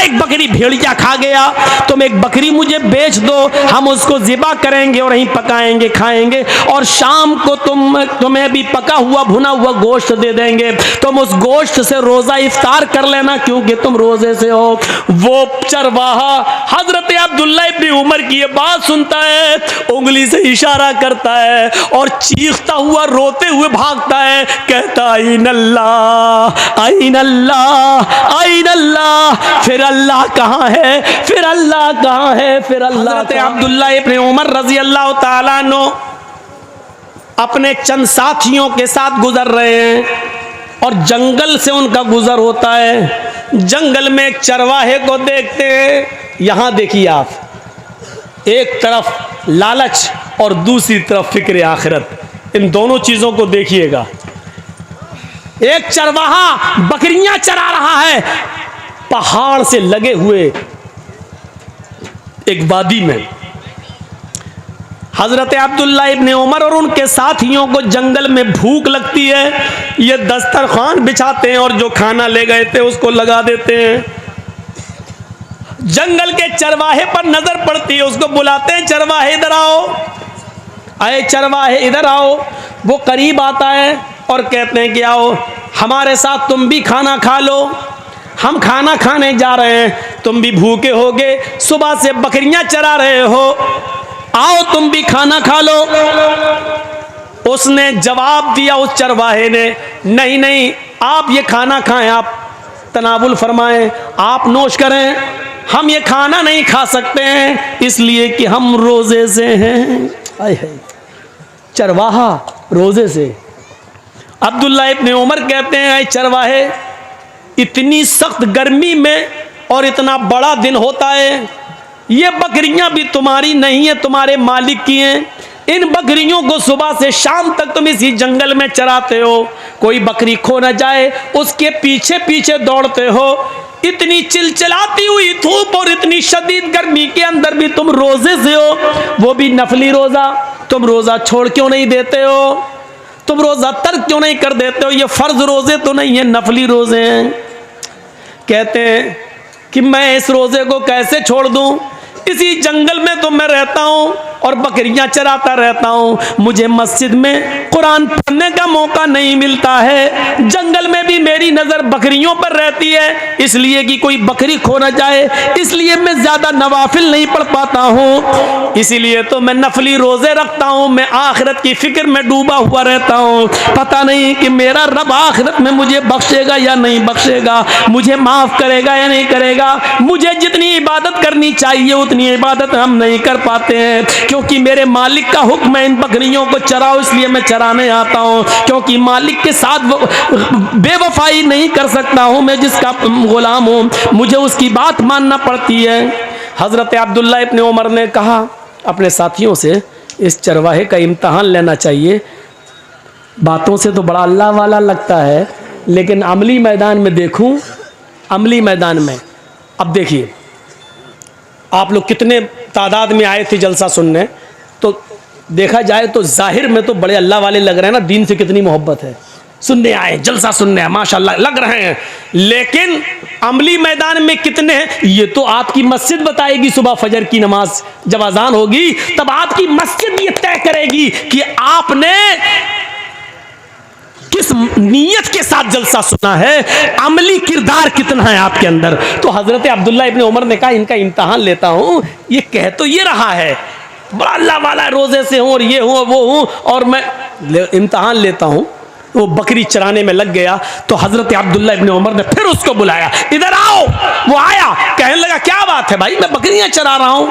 एक बकरी भेड़िया खा गया, तुम एक बकरी मुझे बेच दो, हम उसको ज़िबा करेंगे और वहीं पकाएंगे खाएंगे, और शाम को तुम्हें भी पका हुआ भुना हुआ गोश्त दे देंगे, तुम उस गोश्त से रोज़ा इफ्तार कर लेना क्योंकि तुम रोज़े से हो। वो चरवाहा हजरत अब्दुल्लाह इब्न उमर की ये बात सुनता है, उंगली से इशारा करता है और चीखता हुआ रोते हुए भागता है, कहता आइन अल्लाह आइन अल्लाह आइन अल्लाह, फिर अल्लाह कहाँ है, फिर अल्लाह कहाँ है, फिर अल्लाह। हजरत अब्दुल्लाह इब्न उमर रजी अल्लाह ताला अन्हु अपने चंद साथियों के साथ गुजर रहे हैं और जंगल से उनका गुजर होता है। जंगल में एक चरवाहे को देखते हैं। यहाँ देखिए आप, एक तरफ लालच और दूसरी तरफ फिक्र आखिरत, इन दोनों चीज़ों को देखिएगा। एक चरवाहा बकरियां चरा रहा है पहाड़ से लगे हुए एक वादी में। हजरत अब्दुल्लाह इब्न उमर और उनके साथियों को जंगल में भूख लगती है, ये दस्तरखान बिछाते हैं और जो खाना ले गए थे उसको लगा देते हैं। जंगल के चरवाहे पर नजर पड़ती है, उसको बुलाते हैं, चरवाहे इधर आओ, आए चरवाहे इधर आओ। वो करीब आता है और कहते हैं कि आओ हमारे साथ, तुम भी खाना खा लो, हम खाना खाने जा रहे हैं, तुम भी भूखे होगे, सुबह से बकरियां चरा रहे हो, आओ तुम भी खाना खा लो। उसने जवाब दिया, उस चरवाहे ने, नहीं नहीं, आप ये खाना खाएं, आप तनावुल फरमाएं, आप नोश करें, हम ये खाना नहीं खा सकते हैं इसलिए कि हम रोजे से हैं। आए हाय, चरवाहा रोजे से। अब्दुल्लाह इब्न उमर कहते हैं, आए चरवाहे, इतनी सख्त गर्मी में और इतना बड़ा दिन होता है, ये बकरियां भी तुम्हारी नहीं है, तुम्हारे मालिक की हैं। इन बकरियों को सुबह से शाम तक तुम इसी जंगल में चराते हो, कोई बकरी खो न जाए उसके पीछे पीछे दौड़ते हो। इतनी चिलचिलाती हुई धूप और इतनी शदीद गर्मी के अंदर भी तुम रोजे से हो, वो भी नफली रोजा। तुम रोजा छोड़ क्यों नहीं देते हो, तुम रोजा तर्क क्यों नहीं कर देते हो? ये फर्ज रोजे तो नहीं है, नफली रोजे हैं। कहते हैं कि मैं इस रोजे को कैसे छोड़ दूं, इसी जंगल में तो मैं रहता हूँ और बकरियां चराता रहता हूँ, मुझे मस्जिद में कुरान पढ़ने का मौका नहीं मिलता है, जंगल में भी मेरी नज़र बकरियों पर रहती है, इसलिए कि कोई बकरी खो न जाए, इसलिए मैं ज़्यादा नवाफिल नहीं पढ़ पाता हूँ, इसीलिए तो मैं नफली रोज़े रखता हूँ, मैं आखिरत की फ़िक्र में डूबा हुआ रहता हूँ, पता नहीं कि मेरा रब आखिरत में मुझे बख्शेगा या नहीं बख्शेगा, मुझे माफ़ करेगा या नहीं करेगा। मुझे जितनी इबादत करनी चाहिए उतनी इबादत हम नहीं कर पाते हैं, क्योंकि मेरे मालिक का हुक्म है इन बकरियों को चराओ, इसलिए मैं चराने आता हूँ, क्योंकि मालिक के साथ बेवफाई नहीं कर सकता हूँ, मैं जिसका गुलाम हूँ, मुझे उसकी बात मानना पड़ती है। हज़रत अब्दुल्लाह इब्न उमर ने कहा अपने साथियों से, इस चरवाहे का इम्तहान लेना चाहिए। बातों से तो बड़ा अल्लाह वाला लगता है, लेकिन अमली मैदान में देखूँ, अमली मैदान में अब देखिए, आप लोग कितने तादाद में आए थे जलसा सुनने, तो देखा जाए तो जाहिर में तो बड़े अल्लाह वाले लग रहे हैं ना, दीन से कितनी मोहब्बत है, सुनने आए, जलसा सुनने आए, माशाल्लाह लग रहे हैं, लेकिन अमली मैदान में कितने हैं ये तो आपकी मस्जिद बताएगी। सुबह फजर की नमाज जब अजान होगी तब आपकी मस्जिद ये तय करेगी कि आपने किस नीयत के साथ जलसा सुना है, अमली किरदार कितना है आपके अंदर। तो हजरत अब्दुल्लाह इब्न उमर ने कहा इनका इम्तहान लेता हूँ, ये कह तो ये रहा है बड़ा अल्लाह वाला, रोजे से हूँ और ये हूँ वो हूँ, और मैं इम्तहान लेता हूँ। वो बकरी चराने में लग गया, तो हजरत अब्दुल्लाह इब्न उमर ने फिर उसको बुलाया, इधर आओ। वो आया, कहने लगा क्या बात है भाई, मैं बकरियां चरा रहा हूँ,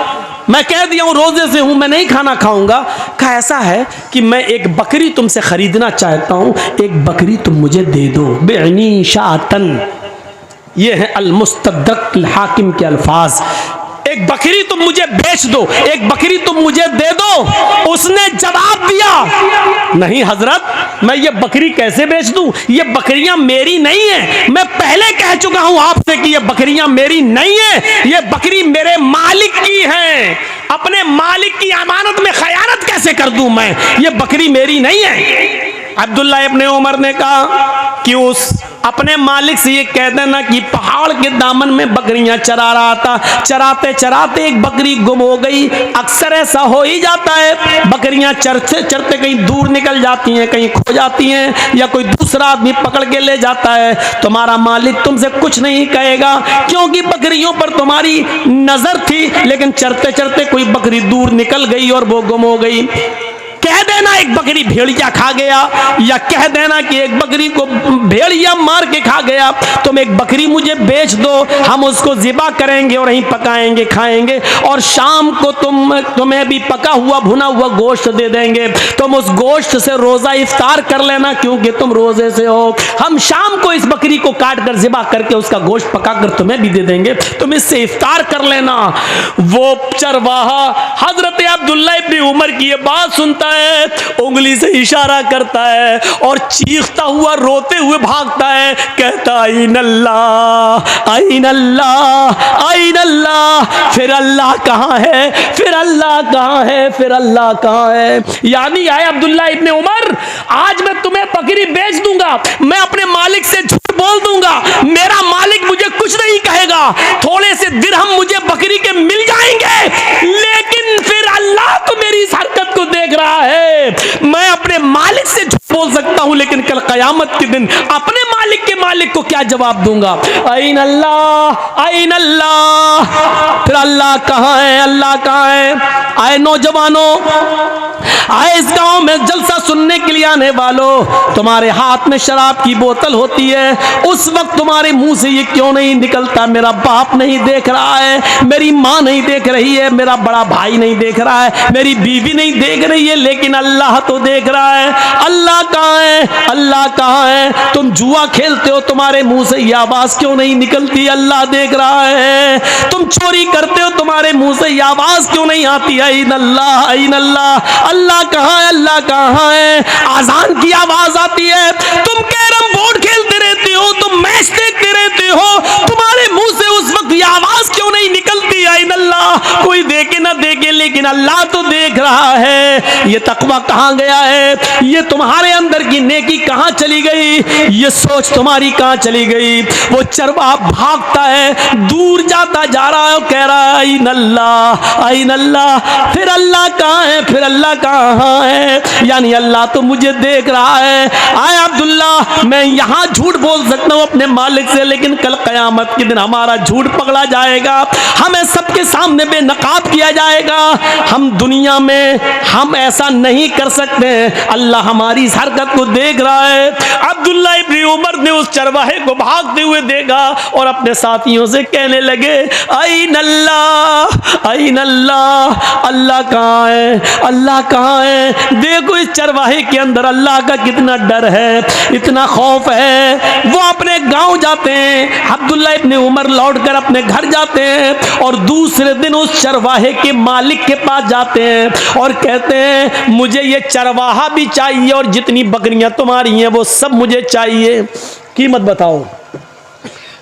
मैं कह दिया हूँ रोजे से हूँ, मैं नहीं खाना खाऊंगा। कहा ऐसा है कि मैं एक बकरी तुमसे खरीदना चाहता हूँ, एक बकरी तुम मुझे दे दो, बेअनी शातन। ये है अल-मुस्तदरक हाकिम के अल्फाज, एक बकरी तुम मुझे बेच दो, एक बकरी तुम मुझे दे दो। उसने जवाब दिया, नहीं हजरत, मैं ये बकरी कैसे बेच दूं, ये बकरियां मेरी नहीं है, मैं पहले कह चुका हूं आपसे कि ये बकरियां मेरी नहीं है, ये बकरी मेरे मालिक की है, अपने मालिक की अमानत में खयानत कैसे कर दूं मैं, ये बकरी मेरी नहीं है। अब्दुल्ला इब्ने उमर ने कहा कि उस अपने मालिक से ये कह देना कि पहाड़ के दामन में बकरियां चरा रहा था, चराते चराते एक बकरी गुम हो गई। अक्सर ऐसा हो ही जाता है, बकरियां चरते चरते कहीं दूर निकल जाती हैं, कहीं खो जाती हैं, या कोई दूसरा आदमी पकड़ के ले जाता है। तुम्हारा मालिक तुमसे कुछ नहीं कहेगा, क्योंकि बकरियों पर तुम्हारी नजर थी, लेकिन चरते चरते कोई बकरी दूर निकल गई और वो गुम हो गई। कह देना एक बकरी भेड़िया खा गया, या कह देना कि एक बकरी को भेड़िया मार के खा गया, तुम एक बकरी मुझे बेच दो, हम उसको ज़िबा करेंगे और वहीं पकाएंगे खाएंगे, और शाम को तुम्हें भी पका हुआ भुना हुआ गोश्त दे देंगे। तुम उस गोश्त से रोज़ा इफ्तार कर लेना, क्योंकि तुम रोज़े से हो। हम शाम को इस बकरी को काट कर ज़िबा करके उसका गोश्त पका कर तुम्हें भी दे देंगे, तुम इससे इफ्तार कर लेना। वो चरवाहा हजरत अब्दुल्ला इब्ने उमर की ये बात सुनता है, उंगली से इशारा करता है और चीखता हुआ रोते हुए भागता है, कहता आइन अल्लाह आइन अल्लाह आइन अल्लाह, फिर अल्लाह कहाँ है, फिर अल्लाह कहाँ है, फिर अल्लाह कहाँ है। यानी आए अब्दुल्ला इब्ने उमर, आज मैं तुम्हें बकरी बेच दूंगा, मैं अपने मालिक से झूठ बोल दूंगा, मेरा मालिक मुझे कुछ नहीं कहेगा, थोड़े से दिरहम मुझे बकरी के मिल जाएंगे, लेकिन फिर अल्लाह तो मेरी इस हरकत को देख रहा है। मैं अपने मालिक से झूठ बोल सकता हूं, लेकिन कल कयामत के दिन अपने मालिक के मालिक को क्या जवाब दूंगा। आइन अल्लाह आइन अल्लाह, फिर अल्लाह कहाँ है, अल्लाह कहाँ है। आए नौजवानों, आए इस गांव में जलसा सुनने के लिए आने वालों, तुम्हारे हाथ में शराब की बोतल होती है, उस वक्त तुम्हारे मुंह से ये क्यों नहीं निकलता, मेरा बाप नहीं देख रहा है, मेरी माँ नहीं देख रही है, मेरा बड़ा भाई नहीं देख रहा है, मेरी बीवी नहीं देख रही है, लेकिन अल्लाह तो देख रहा है। अल्लाह कहाँ है, अल्लाह कहाँ है। तुम जुआ खेलते हो, तुम्हारे मुंह से ये आवाज क्यों नहीं निकलती, अल्लाह देख रहा है। तुम चोरी करते हो, तुम्हारे मुंह से ये आवाज क्यों नहीं आती, आइन अल्लाह आइन अल्लाह, अल्लाह कहाँ है, अल्लाह कहाँ है। आजान की आवाज आती है, तुम कैरम बोर्ड खेलते रहते हो, तुम मैच देखते रहते हो, तुम्हारे मुंह से उस वक्त ये आवाज क्यों नहीं निकलती, आइन अल्लाह। कोई देखे ना देखे, लेकिन अल्लाह तो देख रहा है। ये तकवा कहाँ गया है, ये तुम्हारे अंदर की नेकी कहाँ चली गई, ये सोच तुम्हारी कहाँ चली गई। वो चरवाहा भागता है, दूर जाता जा रहा है, कह रहा है आइन अल्लाह आइन अल्लाह, फिर अल्लाह कहाँ है, फिर अल्लाह कहाँ है। यानी अल्लाह तो मुझे देख रहा है। आए अब्दुल्ला, मैं यहाँ झूठ बोल सकता हूँ अपने मालिक से, लेकिन कल कयामत के दिन हमारा झूठ पकड़ा जाएगा, हमें सबके सामने बेनकाब किया जाएगा। हम दुनिया में हम ऐसा नहीं कर सकते, अल्लाह हमारी इस हरकत को देख रहा है। अब्दुल्ला इब्ने उमर ने उस चरवाहे को भागते हुए देखा और अपने साथियों से कहने लगे, आइन अल्लाह आइन अल्लाह, अल्लाह कहाँ है, अल्लाह कहाँ है। देखो इस चरवाहे के अंदर अल्लाह का कितना डर है, इतना खौफ है। वो अपने गांव जाते हैं, अब्दुल्ला इब्ने उमर लौटकर अपने घर जाते हैं और दूसरे दिन उस चरवाहे के मालिक के पास जाते हैं और कहते हैं, मुझे ये चरवाहा भी चाहिए और जितनी बकरियां तुम्हारी हैं वो सब मुझे चाहिए, कीमत बताओ,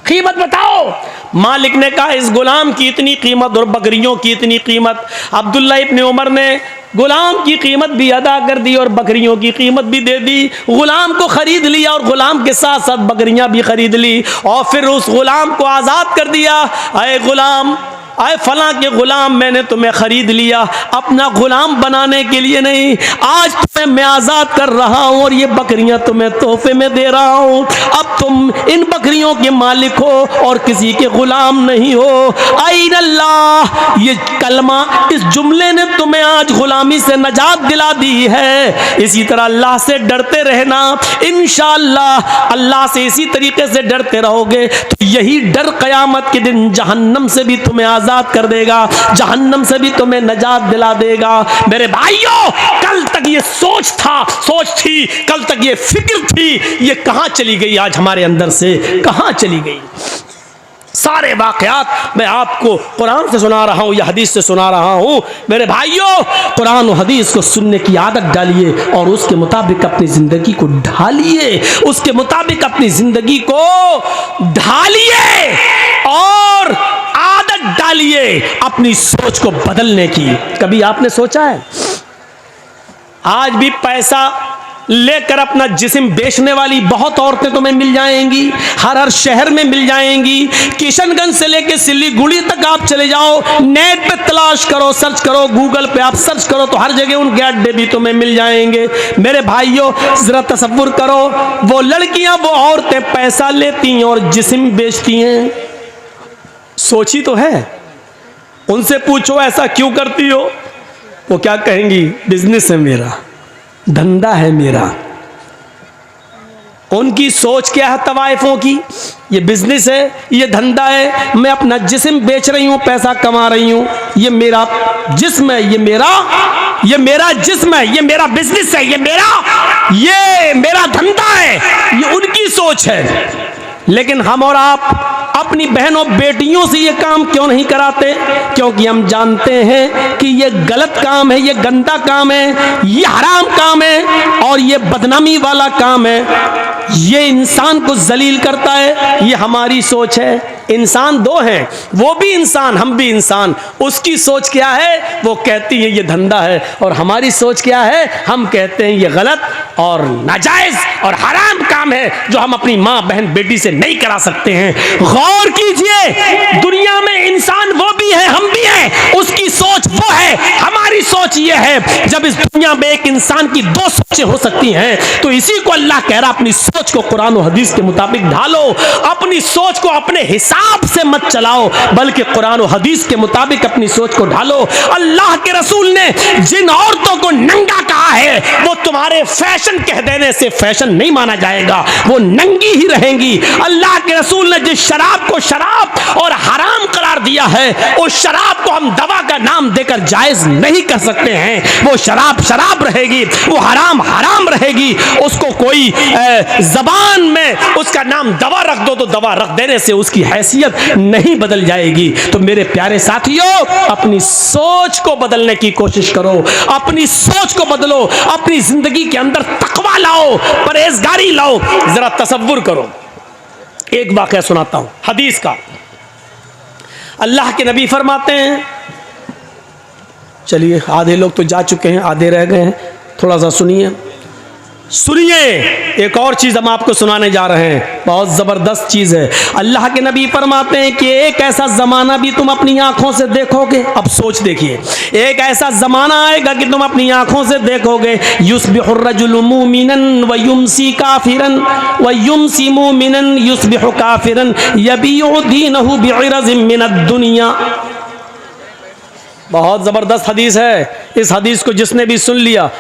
कीमत बताओ। मालिक ने कहा, इस गुलाम की इतनी कीमत और बकरियों की इतनी कीमत। अब्दुल्ला इब्ने उमर ने गुलाम की कीमत भी अदा कर दी और बकरियों की कीमत भी दे दी। गुलाम को खरीद लिया और गुलाम के साथ साथ बकरियां भी खरीद ली और फिर उस गुलाम को आज़ाद कर दिया। अरे गुलाम, आए फलां के गुलाम, मैंने तुम्हें खरीद लिया अपना गुलाम बनाने के लिए नहीं, आज तुम्हें मैं आज़ाद कर रहा हूँ और ये बकरियां तुम्हें तोहफे में दे रहा हूँ। अब तुम इन बकरियों के मालिक हो और किसी के गुलाम नहीं हो। आइन अल्लाह, ये कलमा, इस जुमले ने तुम्हें आज गुलामी से नजात दिला दी है। इसी तरह अल्लाह से डरते रहना, इंशाअल्लाह अल्लाह से इसी तरीके से डरते रहोगे तो यही डर क़यामत के दिन जहन्नम से भी तुम्हें आज़ाद कर देगा, जहन्नम से भी तुम्हें नजात दिला देगा। मेरे भाइयों, कल तक ये सोच थी, कल तक ये फिक्र थी, ये कहां चली गई, आज हमारे अंदर से कहां चली गई। सारे वाक़यात मैं आपको कुरान से सुना रहा हूँ या हदीस से सुना रहा हूँ। मेरे भाइयों, कुरान और हदीस को सुनने की आदत डालिए और उसके मुताबिक अपनी ज़िंदगी को ढालिए, उसके मुताबिक अपनी ज़िंदगी को ढालिए और आदत डालिए अपनी सोच को बदलने की। कभी आपने सोचा है आज भी पैसा लेकर अपना जिस्म बेचने वाली बहुत औरतें तुम्हें मिल जाएंगी, हर शहर में मिल जाएंगी। किशनगंज से लेकर सिलीगुड़ी तक आप चले जाओ, नेट पे तलाश करो, सर्च करो, गूगल पे आप सर्च करो तो हर जगह उनके अड्डे भी तुम्हें मिल जाएंगे। मेरे भाइयों, जरा तसव्वुर करो, वो लड़कियां, वो औरतें पैसा लेती हैं और जिस्म बेचती हैं। सोची तो है? उनसे पूछो ऐसा क्यों करती हो, वो क्या कहेंगी? बिजनेस है मेरा, धंधा है मेरा। उनकी सोच क्या है तवाइफों की? ये बिजनेस है, ये धंधा है, मैं अपना जिस्म बेच रही हूं, पैसा कमा रही हूं, ये मेरा जिस्म है, ये मेरा जिस्म है, ये मेरा बिजनेस है, ये मेरा धंधा है। ये उनकी सोच है। लेकिन हम और आप अपनी बहनों बेटियों से ये काम क्यों नहीं कराते? क्योंकि हम जानते हैं कि ये गलत काम है, ये गंदा काम है, ये हराम काम है और ये बदनामी वाला काम है। ये इंसान को जलील करता है। ये हमारी सोच है। इंसान दो हैं, वो भी इंसान, हम भी इंसान। उसकी सोच क्या है? वो कहती है ये धंधा है, और हमारी सोच क्या है? हम कहते हैं ये गलत और नाजायज और हराम काम है जो हम अपनी माँ बहन बेटी से नहीं करा सकते हैं। गौर कीजिए, दुनिया में इंसान वो भी है, हम भी हैं। उसकी सोच वो है, हमारी सोच ये है। जब इस दुनिया में एक इंसान की दो सोचें हो सकती हैं, तो इसी को अल्लाह कह रहा अपनी सोच को कुरान और हदीस के मुताबिक ढालो। अपनी सोच को अपने हिसाब से मत चलाओ, बल्कि कुरान और हदीस के मुताबिक अपनी सोच को ढालो। अल्लाह के रसूल ने जिन औरतों को नंगा कहा है, वो तुम्हारे फैशन कह देने से फैशन नहीं माना जाएगा, वो नंगी ही रहेंगी। अल्लाह के रसूल ने जिस शराब को शराब और हराम करार दिया है, उस शराब को हम दवा का नाम देकर जायज नहीं कर सकते हैं। वो शराब शराब रहेगी, वो हराम हराम रहेगी। उसको कोई जबान में उसका नाम दवा रख दो तो दवा रख देने से उसकी हैसियत नहीं बदल जाएगी। तो मेरे प्यारे साथियों, अपनी सोच को बदलने की कोशिश करो, अपनी सोच को बदलो, अपनी जिंदगी के अंदर तकवा लाओ, परहेजगारी लाओ। जरा तसव्वुर करो, एक वाकया सुनाता हूं हदीस का। अल्लाह के नबी फरमाते हैं, चलिए आधे लोग तो जा चुके हैं, आधे रह गए हैं, थोड़ा सा सुनिए। एक और चीज हम आपको सुनाने जा रहे हैं, बहुत जबरदस्त चीज है। अल्लाह के नबी फरमाते हैं कि एक ऐसा जमाना भी तुम अपनी आंखों से देखोगे। अब सोच देखिए, एक ऐसा जमाना आएगा कि तुम अपनी आंखों से देखोगे, युस्बिहुर रजुलु मुमिनन व युमसी काफिरन व युमसी मुमिनन युस्बिहु काफिरन यबीउ दीनहु बिइरज़िम मिनद दुनिया। बहुत जबरदस्त हदीस है। इस हदीस को जिसने भी सुन लिया,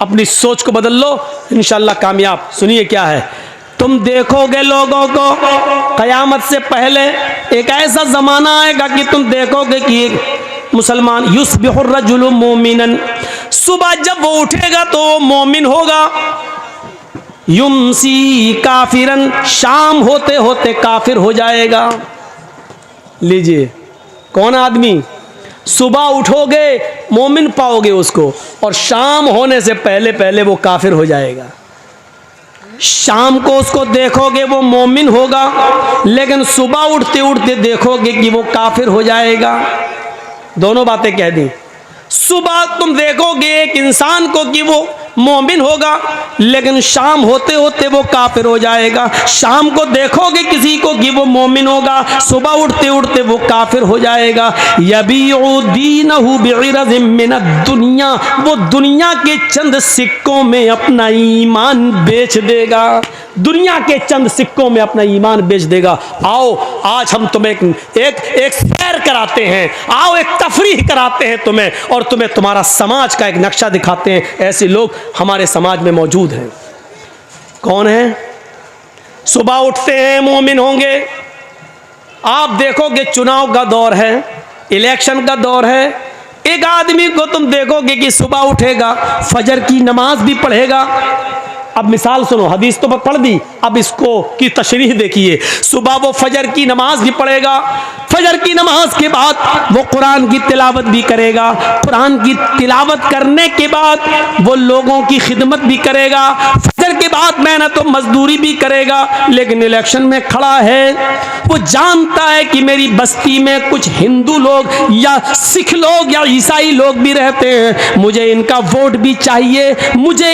अपनी सोच को बदल लो, इंशाअल्लाह कामयाब। सुनिए क्या है। तुम देखोगे लोगों को कयामत से पहले एक ऐसा जमाना आएगा कि तुम देखोगे कि एक मुसलमान युस्बिहुर रजुलु मोमिनन, सुबह जब वो उठेगा तो वो मोमिन होगा, युमसी काफिरन, शाम होते होते काफिर हो जाएगा। लीजिए, कौन आदमी? सुबह उठोगे मोमिन पाओगे उसको, और शाम होने से पहले पहले वो काफिर हो जाएगा। शाम को उसको देखोगे वो मोमिन होगा, लेकिन सुबह उठते उठते देखोगे कि वो काफिर हो जाएगा। दोनों बातें कह दी। सुबह तुम देखोगे एक इंसान को कि वो मोमिन होगा, लेकिन शाम होते होते वो काफिर हो जाएगा। शाम को देखोगे किसी को कि वो मोमिन होगा, सुबह उठते उठते वो काफिर हो जाएगा। यबीउ दीनहु बिइरज़िम मिनद दुनिया, वो दुनिया के चंद सिक्कों में अपना ईमान बेच देगा। दुनिया के चंद सिक्कों में अपना ईमान बेच देगा। आओ आज हम तुम्हें एक सैर कराते हैं, आओ एक तफरीह कराते हैं तुम्हें, और तुम्हें तुम्हारा समाज का एक नक्शा दिखाते हैं। ऐसे लोग हमारे समाज में मौजूद हैं। कौन है? सुबह उठते हैं मोमिन होंगे। आप देखोगे चुनाव का दौर है, इलेक्शन का दौर है, एक आदमी को तुम देखोगे कि सुबह उठेगा, फजर की नमाज भी पढ़ेगा। अब मिसाल सुनो, हदीस तो पढ़ दी, अब इसको की तशरीह देखिए। सुबह वो फजर की नमाज भी पढ़ेगा, फजर की नमाज के बाद वो कुरान की तिलावत भी करेगा, कुरान की तिलावत करने के बाद वो लोगों की खिदमत भी करेगा, फजर के बाद मेहनत तो मजदूरी भी करेगा। लेकिन इलेक्शन में खड़ा है, वो जानता है कि मेरी बस्ती में कुछ हिंदू लोग या सिख लोग या ईसाई लोग भी रहते हैं, मुझे इनका वोट भी चाहिए, मुझे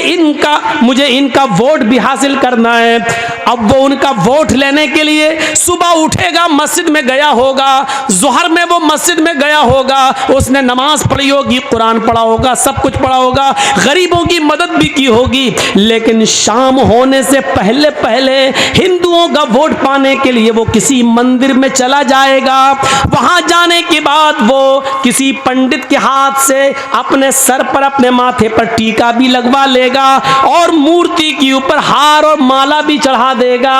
इनका वोट भी हासिल करना है। अब वो उनका वोट लेने के लिए सुबह उठेगा, मस्जिद में गया होगा, जोहर में वो मस्जिद में गया होगा, उसने नमाज पढ़ी होगी, कुरान पढ़ा होगा, सब कुछ पढ़ा होगा, गरीबों की मदद भी की होगी। लेकिन शाम होने से पहले पहले हिंदुओं का वोट पाने के लिए वो किसी मंदिर में चला जाएगा। वहां जाने के बाद वो किसी पंडित के हाथ से अपने सर पर, अपने माथे पर टीका भी लगवा लेगा और मूर्ति के ऊपर हार और माला भी चढ़ा देगा।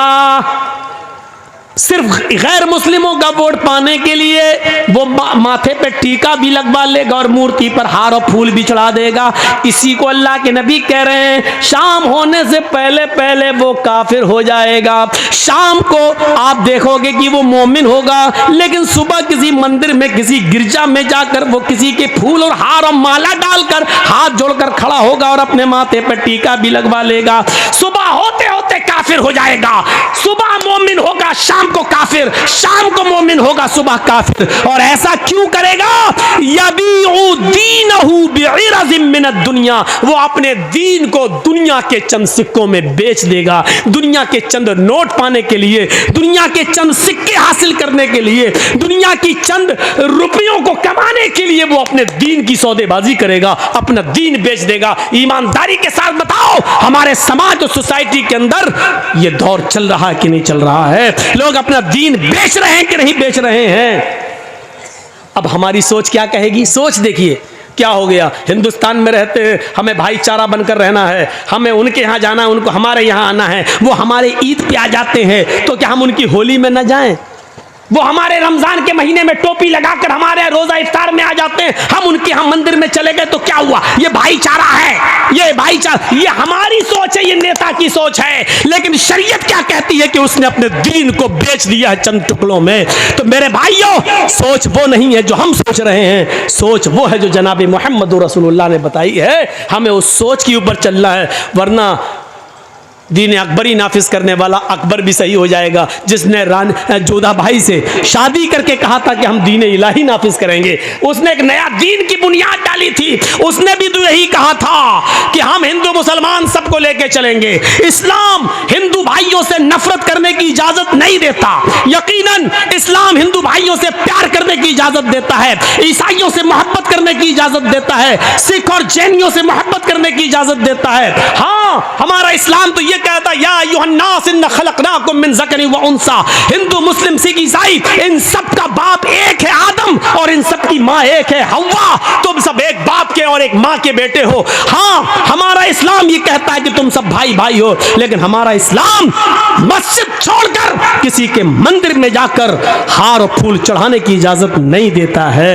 सिर्फ गैर मुस्लिमों का वोट पाने के लिए वो माथे पे टीका भी लगवा लेगा और मूर्ति पर हार और फूल भी चढ़ा देगा। इसी को अल्लाह के नबी कह रहे हैं, शाम होने से पहले पहले वो काफिर हो जाएगा। शाम को आप देखोगे कि वो मोमिन होगा, लेकिन सुबह किसी मंदिर में, किसी गिरजा में जाकर वो किसी के फूल और हार और माला डालकर हाथ जोड़कर खड़ा होगा और अपने माथे पर टीका भी लगवा लेगा। सुबह होते होते काफिर हो जाएगा। सुबह मोमिन होगा, शाम को काफिर, शाम को मोमिन होगा, सुबह काफिर। और ऐसा क्यों करेगा? यबीउ दीनहु बिइरज़िम मिनद दुनिया, वो अपने दीन को दुनिया के चंद सिक्कों में बेच देगा। दुनिया के चंद नोट पाने के लिए, दुनिया के चंद सिक्के हासिल करने के लिए, दुनिया की चंद रुपयों को कमाने के लिए वो अपने दीन की सौदेबाजी करेगा, अपना दीन बेच देगा। ईमानदारी के साथ बताओ, हमारे समाज और सोसाइटी के अंदर ये दौर चल रहा है कि नहीं चल रहा है? लोग अपना दीन बेच रहे हैं कि नहीं बेच रहे हैं? अब हमारी सोच क्या कहेगी? सोच देखिए क्या हो गया। हिंदुस्तान में रहते हैं, हमें भाईचारा बनकर रहना है, हमें उनके यहाँ जाना है, उनको हमारे यहाँ आना है। वो हमारे ईद पे आ जाते हैं तो क्या हम उनकी होली में न जाएं? वो हमारे रमजान के महीने में टोपी लगाकर हमारे रोजा इफ्तार में आ जाते हैं, हम उनके यहाँ मंदिर में चले गए तो क्या हुआ? ये भाईचारा है, ये भाईचारा, ये हमारी सोच है, ये नेता की सोच है। लेकिन शरीयत क्या कहती है कि उसने अपने दीन को बेच दिया है चंद टुकड़ों में। तो मेरे भाइयों, सोच वो नहीं है जो हम सोच रहे हैं, सोच वो है जो जनाब मोहम्मद रसूलुल्लाह ने बताई है। हमें उस सोच के ऊपर चलना है, वरना दीन अकबरी नाफिज करने वाला अकबर भी सही हो जाएगा, जिसने जोधा भाई से शादी करके कहा था कि हम दीन इलाही नाफिज करेंगे। उसने एक नया दीन की बुनियाद डाली थी। उसने भी तो यही कहा था कि हम हिंदू मुसलमान सबको लेके चलेंगे। इस्लाम हिंदू भाइयों से नफरत करने की इजाजत नहीं देता। यकीनन इस्लाम हिंदू भाइयों से प्यार करने की इजाजत देता है, ईसाइयों से मोहब्बत करने की इजाजत देता है, सिख और जैनियों से मोहब्बत करने की इजाजत देता है। हाँ, हमारा इस्लाम तो ये कहता है, या अय्युहन्नास इन्ना खलक़नाकुम मिन ज़करिन व उन्सा। हिंदू मुस्लिम सिख ईसाई इन सब का बाप एक है आदम, और इन सब की माँ एक है हव्वा। तुम सब एक बाप के और एक माँ के बेटे हो। हाँ, हमारा इस्लाम ये कहता है कि तुम सब भाई भाई हो, लेकिन हमारा इस्लाम मस्जिद छोड़कर किसी के मंदिर में जाकर हार और फूल चढ़ाने की इजाजत नहीं देता है।